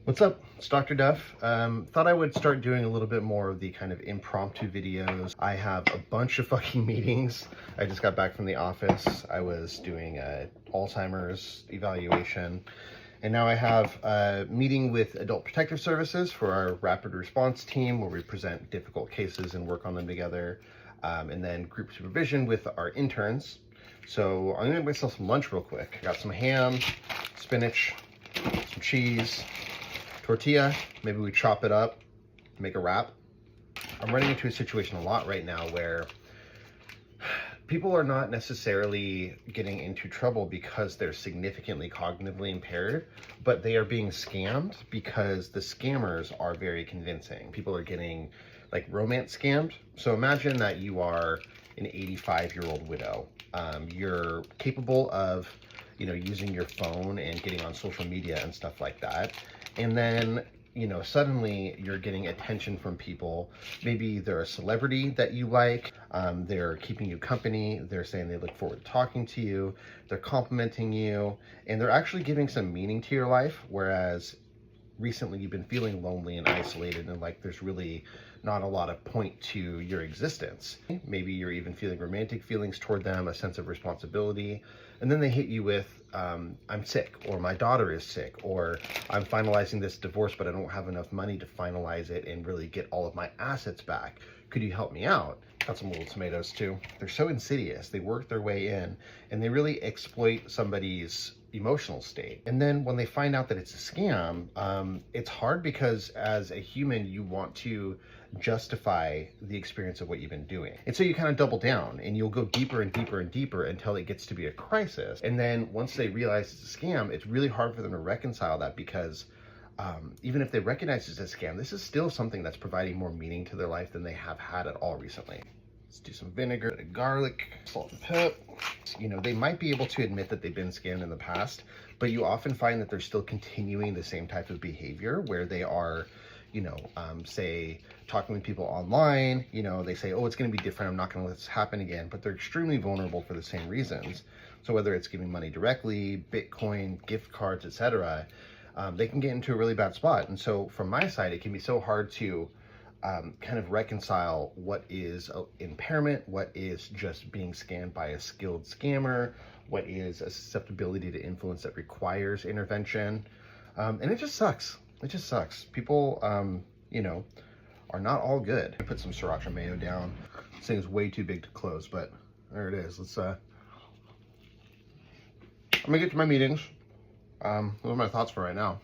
What's up? It's Dr. Duff. Thought I would start doing a little bit more of the kind of impromptu videos. I have a bunch of fucking meetings. I just got back from the office. I was doing Alzheimer's evaluation. And now I have a meeting with Adult Protective Services for our rapid response team where we present difficult cases and work on them together. And then group supervision with our interns. So I'm gonna make myself some lunch real quick. I got some ham, spinach, some cheese, tortilla. Maybe we chop it up, make a wrap. I'm running into a situation a lot right now where people are not necessarily getting into trouble because they're significantly cognitively impaired, but they are being scammed because the scammers are very convincing. People are getting like romance scammed. So imagine that you are an 85-year-old widow. You're capable of, using your phone and getting on social media and stuff like that. And then, suddenly you're getting attention from people. Maybe they're a celebrity that you like. They're keeping you company. They're saying they look forward to talking to you. They're complimenting you. And they're actually giving some meaning to your life. Whereas recently you've been feeling lonely and isolated and like there's really not a lot of point to your existence. Maybe you're even feeling romantic feelings toward them, a sense of responsibility, and then they hit you with, I'm sick, or my daughter is sick, or I'm finalizing this divorce but I don't have enough money to finalize it and really get all of my assets back. Could you help me out? Got some little tomatoes too. They're so insidious. They work their way in and they really exploit somebody's emotional state. And then when they find out that it's a scam, it's hard because as a human, you want to justify the experience of what you've been doing. And so you kind of double down and you'll go deeper and deeper and deeper until it gets to be a crisis. And then once they realize it's a scam, it's really hard for them to reconcile that because even if they recognize it's a scam, this is still something that's providing more meaning to their life than they have had at all recently. Let's do some vinegar, garlic, salt and pepper. They might be able to admit that they've been scammed in the past, but you often find that they're still continuing the same type of behavior where they are, say, talking with people online, they say, oh, it's going to be different. I'm not going to let this happen again, but they're extremely vulnerable for the same reasons. So whether it's giving money directly, Bitcoin, gift cards, etc., they can get into a really bad spot. And so from my side, it can be so hard to kind of reconcile what is impairment, what is just being scammed by a skilled scammer, what is a susceptibility to influence that requires intervention. And it just sucks. It just sucks. People, are not all good. I put some sriracha mayo down. This thing is way too big to close, but there it is. I'm gonna get to my meetings. Those are my thoughts for right now.